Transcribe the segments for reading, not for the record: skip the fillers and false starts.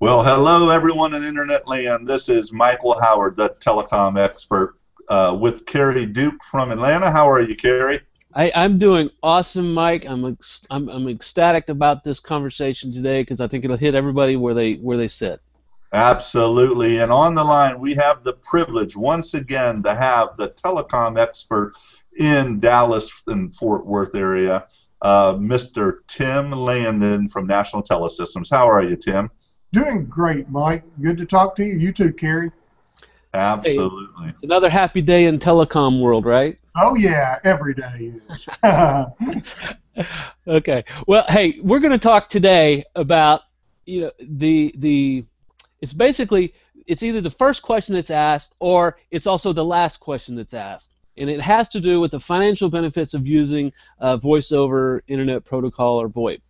Well, hello everyone in Internet Land. This is Michael Howard, the telecom expert, with Carrie Duke from Atlanta. How are you, Carrie? I'm doing awesome, Mike. I'm ecstatic about this conversation today because I think it'll hit everybody where they sit. Absolutely. And on the line, we have the privilege once again to have the telecom expert in Dallas and Fort Worth area, Mr. Tim Landon from National Telesystems. How are you, Tim? Doing great, Mike. Good to talk to you. You too, Carrie. Absolutely. Hey, it's another happy day in telecom world, right? Oh yeah, every day is. Okay. Well, hey, we're going to talk today about it's basically it's either the first question that's asked or it's also the last question that's asked, and it has to do with the financial benefits of using voice over Internet Protocol or VoIP.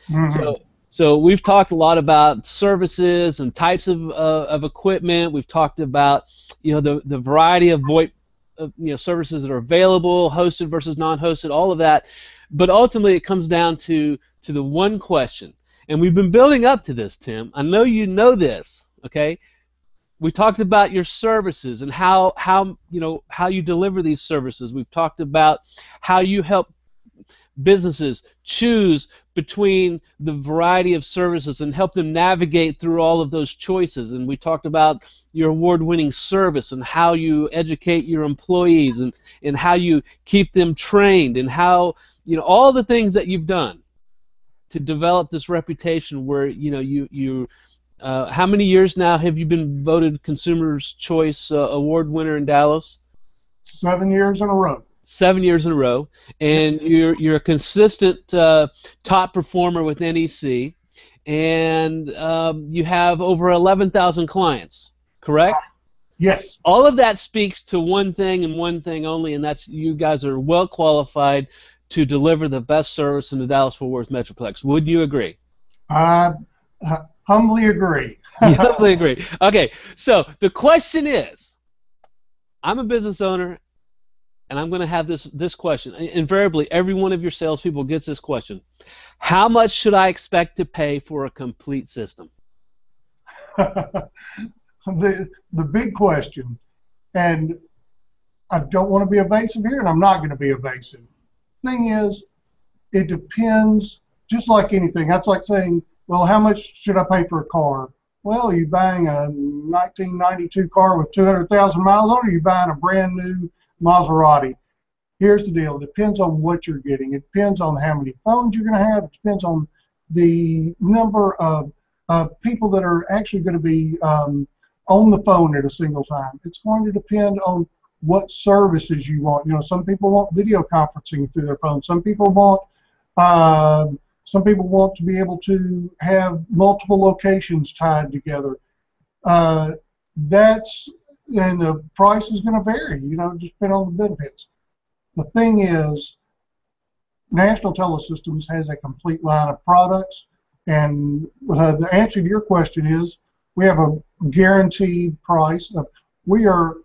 Mm-hmm. So we've talked a lot about services and types of equipment. We've talked about the variety of VoIP services that are available, hosted versus non-hosted, all of that. But ultimately, it comes down to the one question, and we've been building up to this, Tim. I know you know this. Okay, we talked about your services and how you deliver these services. We've talked about how you help businesses choose between the variety of services and help them navigate through all of those choices. And we talked about your award-winning service and how you educate your employees and how you keep them trained and how all the things that you've done to develop this reputation where how many years now have you been voted Consumer's Choice Award winner in Dallas? 7 years in a row. 7 years in a row, and you're a consistent top performer with NEC, and you have over 11,000 clients, correct? Yes. All of that speaks to one thing and one thing only, and that's you guys are well qualified to deliver the best service in the Dallas-Fort Worth Metroplex. Would you agree? I humbly agree. You humbly agree. Okay, so the question is, I'm a business owner, and I'm going to have this question. Invariably, every one of your salespeople gets this question. How much should I expect to pay for a complete system? The big question, and I don't want to be evasive here, and I'm not going to be evasive. Thing is, it depends, just like anything. That's like saying, well, how much should I pay for a car? Well, are you buying a 1992 car with 200,000 miles on it, or are you buying a brand new Maserati? Here's the deal. It depends on what you're getting. It depends on how many phones you're going to have. It depends on the number of people that are actually going to be on the phone at a single time. It's going to depend on what services you want. Some people want video conferencing through their phone. Some people want to be able to have multiple locations tied together. And the price is going to vary, just depending on the benefits. The thing is, National Telesystems has a complete line of products, and the answer to your question is, we have a guaranteed price. We are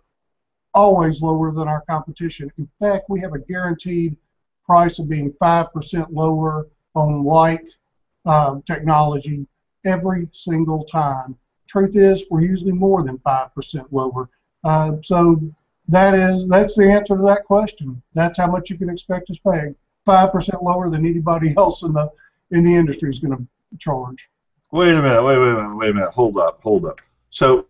always lower than our competition. In fact, we have a guaranteed price of being 5% lower on like technology every single time. Truth is, we're usually more than 5% lower. So that's the answer to that question. That's how much you can expect us paying. 5% lower than anybody else in the industry is going to charge. Wait a minute. Hold up. So,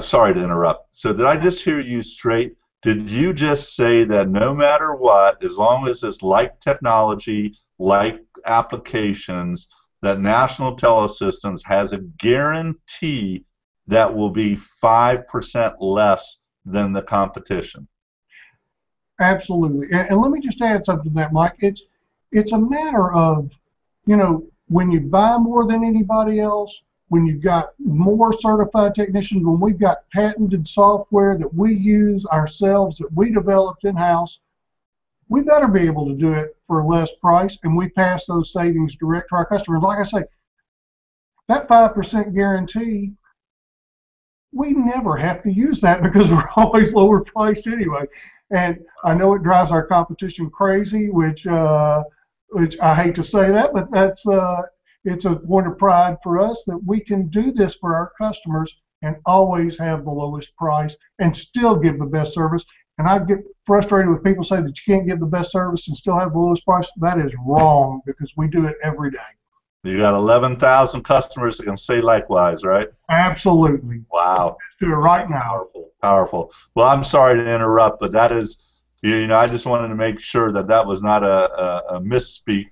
sorry to interrupt. So did I just hear you straight? Did you just say that no matter what, as long as it's like technology, like applications, that National Telesystems has a guarantee that will be 5% less than the competition? Absolutely. And let me just add something to that, Mike. It's a matter of, when you buy more than anybody else, when you've got more certified technicians, when we've got patented software that we use ourselves, that we developed in-house, we better be able to do it for a less price, and we pass those savings direct to our customers. Like I say, that 5% guarantee, we never have to use that because we're always lower priced anyway. And I know it drives our competition crazy, which I hate to say that, but that's it's a point of pride for us that we can do this for our customers and always have the lowest price and still give the best service. And I get frustrated with people say that you can't give the best service and still have the lowest price. That is wrong, because we do it every day. You got 11,000 customers that can say likewise, right? Absolutely. Wow. Let's do it right now. Powerful, powerful. Well, I'm sorry to interrupt, but that is, I just wanted to make sure that that was not a misspeak.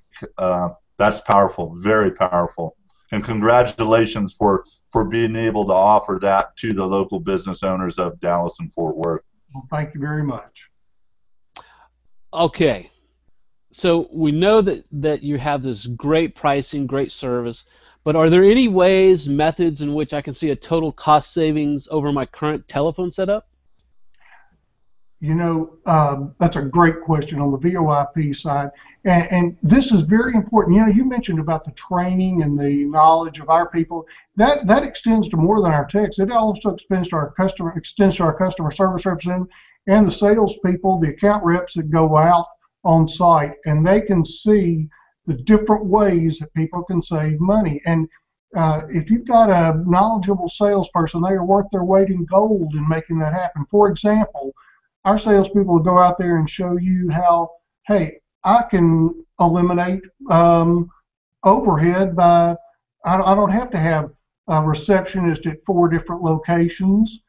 That's powerful, very powerful. And congratulations for being able to offer that to the local business owners of Dallas and Fort Worth. Well, thank you very much. Okay. So we know that you have this great pricing, great service, but are there any ways, methods in which I can see a total cost savings over my current telephone setup? That's a great question on the VoIP side, and this is very important. You mentioned about the training and the knowledge of our people. That extends to more than our techs. It also extends to our customer service representative and the salespeople, the account reps that go out on site, and they can see the different ways that people can save money. And if you've got a knowledgeable salesperson, they are worth their weight in gold in making that happen. For example, our salespeople will go out there and show you how, hey, I can eliminate overhead by, I don't have to have a receptionist at 4 different locations,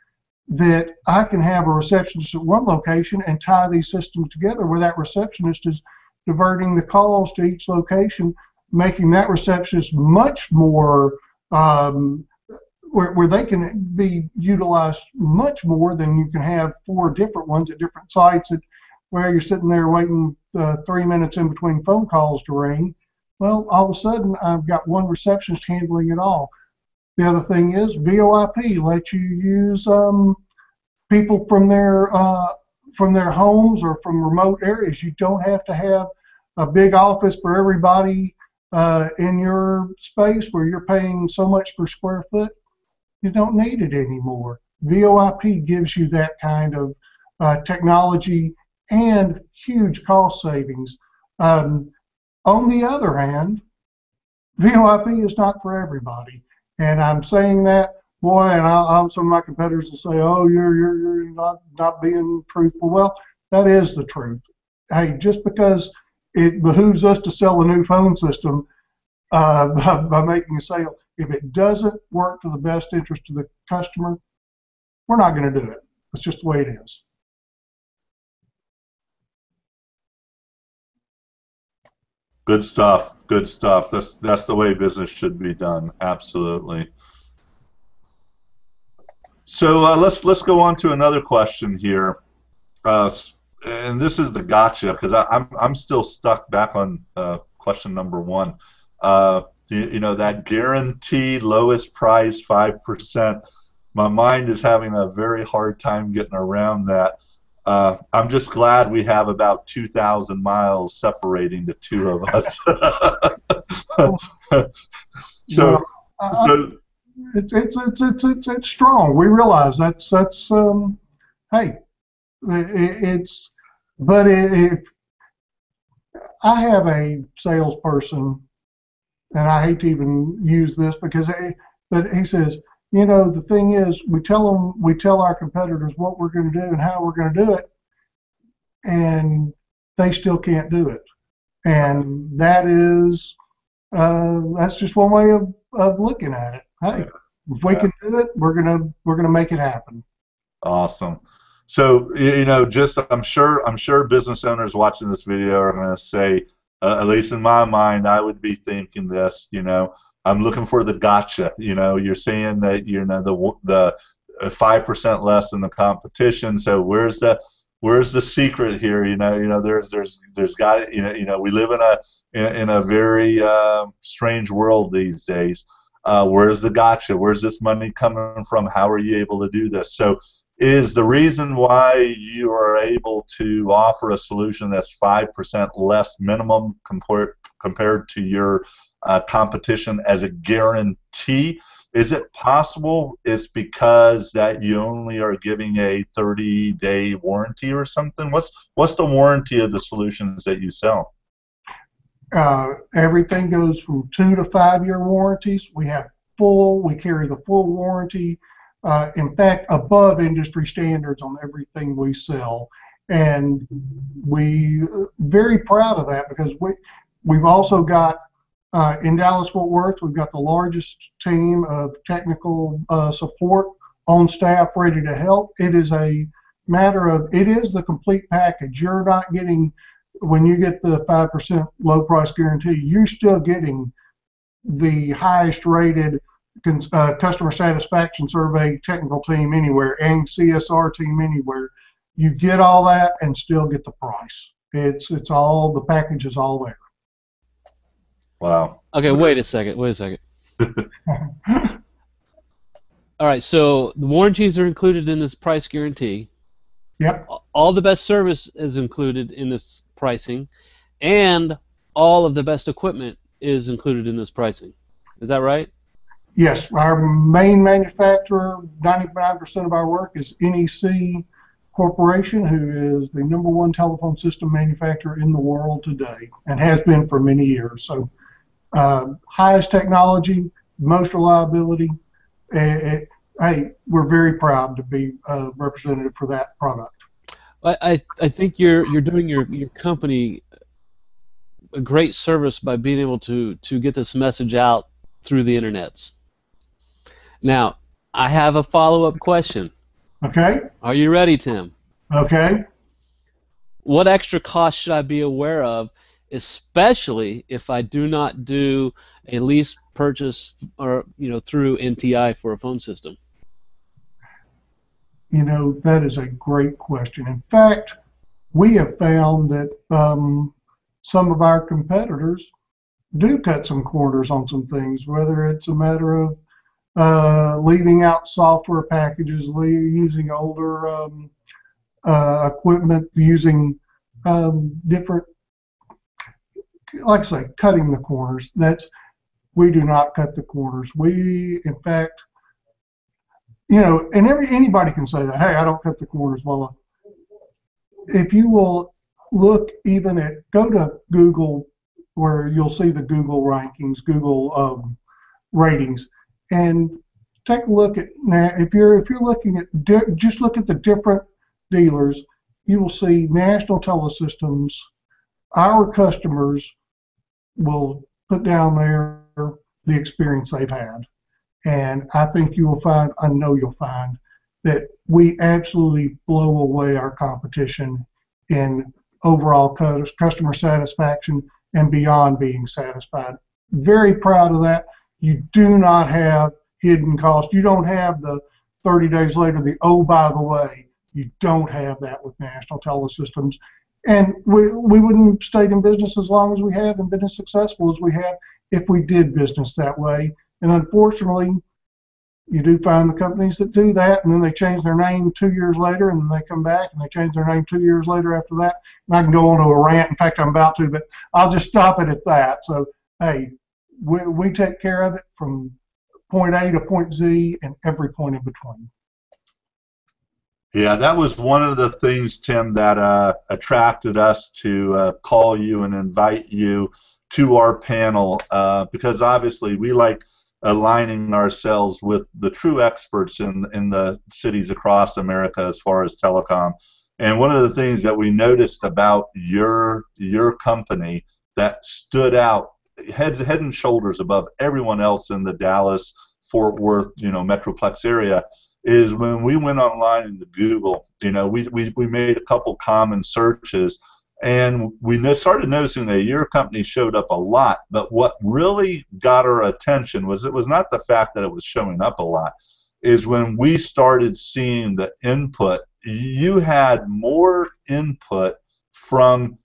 that I can have a receptionist at one location and tie these systems together where that receptionist is diverting the calls to each location, making that receptionist much more, where they can be utilized much more than you can have 4 different ones at different sites where you're sitting there waiting 3 minutes in between phone calls to ring. Well, all of a sudden I've got one receptionist handling it all. The other thing is VoIP lets you use people from their homes or from remote areas. You don't have to have a big office for everybody in your space where you're paying so much per square foot. You don't need it anymore. VoIP gives you that kind of technology and huge cost savings. On the other hand, VoIP is not for everybody. And I'm saying that, boy, and some of my competitors will say, oh, you're not being truthful. Well, that is the truth. Hey, just because it behooves us to sell a new phone system by making a sale, if it doesn't work to the best interest of the customer, we're not going to do it. It's just the way it is. Good stuff. Good stuff. That's the way business should be done. Absolutely. So let's go on to another question here, and this is the gotcha, because I'm still stuck back on question number 1. That guaranteed lowest price 5%. My mind is having a very hard time getting around that. I'm just glad we have about 2,000 miles separating the two of us. It's strong. We realize that's hey, but if I have a salesperson, and I hate to even use this but he says, the thing is, we tell our competitors what we're going to do and how we're going to do it, and they still can't do it. And that's just one way of looking at it. Hey, if we can do it, we're gonna make it happen. Awesome. So I'm sure business owners watching this video are going to say, at least in my mind, I would be thinking this. I'm looking for the gotcha. You're saying that the 5% less than the competition. So where's the secret here? There's got we live in a very strange world these days. Where's the gotcha? Where's this money coming from? How are you able to do this? So is the reason why you are able to offer a solution that's 5% less minimum compared to your competition as a guarantee? Is it possible it's because that you only are giving a 30-day warranty or something? What's the warranty of the solutions that you sell? Everything goes from 2 to 5 year warranties. We carry the full warranty. In fact, above industry standards on everything we sell. And we very proud of that because we've also got in Dallas-Fort Worth, we've got the largest team of technical support on staff ready to help. It is a matter of, it is the complete package. You're not getting, when you get the 5% low price guarantee, you're still getting the highest rated customer satisfaction survey technical team anywhere and CSR team anywhere. You get all that and still get the price. It's all, the package is all there. Wow. Okay, wait a second. All right, so the warranties are included in this price guarantee. Yep. All the best service is included in this pricing, and all of the best equipment is included in this pricing. Is that right? Yes, our main manufacturer, 99% of our work is NEC Corporation, who is the #1 telephone system manufacturer in the world today and has been for many years. So highest technology, most reliability. Hey, we're very proud to be a representative for that product. I think you're doing your company a great service by being able to get this message out through the internets. Now, I have a follow-up question. Okay. Are you ready, Tim? Okay. What extra costs should I be aware of, especially if I do not do a lease purchase or through NTI for a phone system? That is a great question. In fact, we have found that some of our competitors do cut some corners on some things, whether it's a matter of leaving out software packages, using older equipment, using different, like I say, cutting the corners. We do not cut the corners. We, in fact, and anybody can say that, hey, I don't cut the corners, blah, blah. If you will look go to Google, where you'll see the Google rankings, Google ratings, and take a look at, now, if you're looking at, just look at the different dealers, you will see National Telesystems, our customers will put down there the experience they've had. And I think you will find, I know you'll find, that we absolutely blow away our competition in overall customer satisfaction and beyond being satisfied. Very proud of that. You do not have hidden costs. You don't have the 30 days later, the oh, by the way. You don't have that with National Telesystems. And we wouldn't have stayed in business as long as we have and been as successful as we have if we did business that way. And unfortunately, you do find the companies that do that, and then they change their name 2 years later, and then they come back and they change their name 2 years later after that. And I can go on to a rant. In fact, I'm about to, but I'll just stop it at that. So, hey, we take care of it from point A to point Z and every point in between. Yeah, that was one of the things, Tim, that attracted us to call you and invite you to our panel, because obviously we like aligning ourselves with the true experts in the cities across America as far as telecom. And one of the things that we noticed about your company that stood out head and shoulders above everyone else in the Dallas, Fort Worth, Metroplex area is when we went online into Google, we made a couple common searches, and we started noticing that your company showed up a lot. But what really got our attention was, it was not the fact that it was showing up a lot, is when we started seeing the input. You had more input from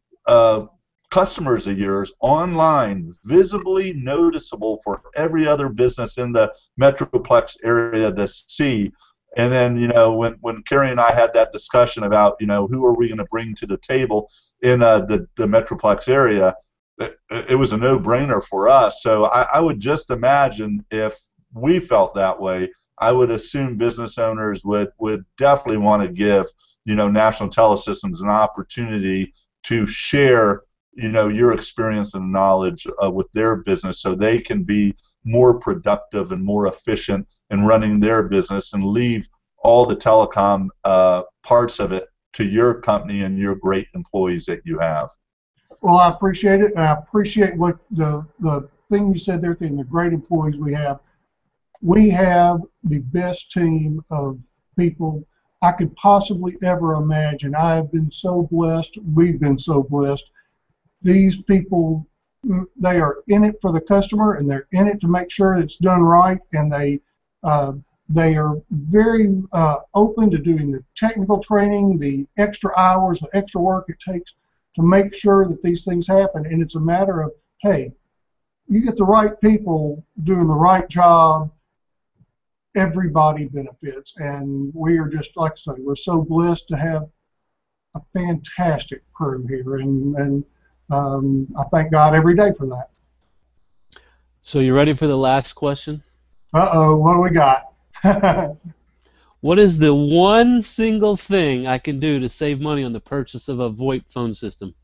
customers of yours online, visibly noticeable for every other business in the Metroplex area to see. And then, when Carrie and I had that discussion about, who are we going to bring to the table in the Metroplex area, it was a no-brainer for us. So I would just imagine if we felt that way, I would assume business owners would definitely want to give, National Telesystems an opportunity to share your experience and knowledge with their business, so they can be more productive and more efficient in running their business, and leave all the telecom parts of it to your company and your great employees that you have. Well, I appreciate it, and I appreciate what the thing you said there, the great employees we have. We have the best team of people I could possibly ever imagine. I have been so blessed. We've been so blessed. These people, they are in it for the customer, and they're in it to make sure it's done right, and they are very open to doing the technical training, the extra hours, the extra work it takes to make sure that these things happen. And it's a matter of, hey, you get the right people doing the right job, everybody benefits. And we are just, like I say, we're so blessed to have a fantastic crew here, and I thank God every day for that. So you ready for the last question? Uh-oh, what do we got? What is the one single thing I can do to save money on the purchase of a VoIP phone system?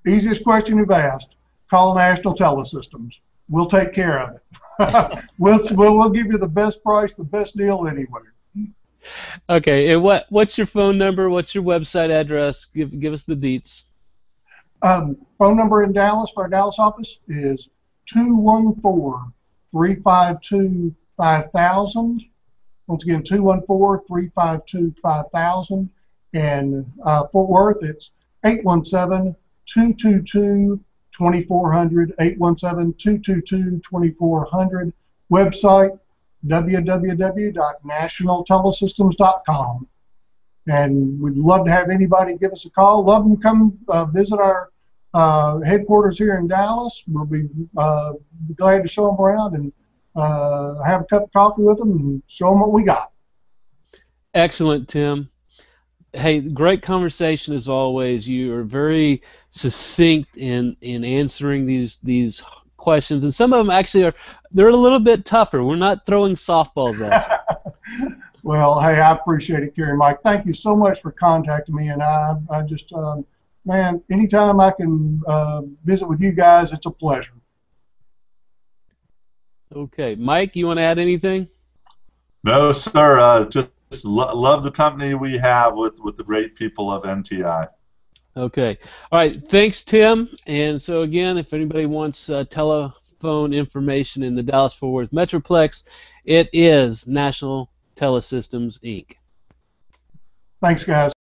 Easiest question you've asked. Call National Telesystems. We'll take care of it. we'll give you the best price, the best deal anywhere. Okay, and what's your phone number? What's your website address? Give us the deets. Phone number in Dallas for our Dallas office is 214-352-5000. Once again, 214-352-5000. And Fort Worth, it's 817-222-2400, 817-222-2400. Website, www.nationaltelesystems.com. And we'd love to have anybody give us a call. Love them come visit our headquarters here in Dallas. We'll be glad to show them around and have a cup of coffee with them and show them what we got. Excellent, Tim. Hey, great conversation as always. You are very succinct in answering these questions, and some of them actually they're a little bit tougher. We're not throwing softballs at you. Well, hey, I appreciate it, Kerry. Mike, thank you so much for contacting me, and I just man, anytime I can visit with you guys, it's a pleasure. Okay, Mike, you want to add anything? No, sir. Just love the company we have with the great people of NTI. Okay. All right. Thanks, Tim. And so again, if anybody wants telephone information in the Dallas-Fort Worth Metroplex, it is National Telesystems, Inc. Thanks, guys.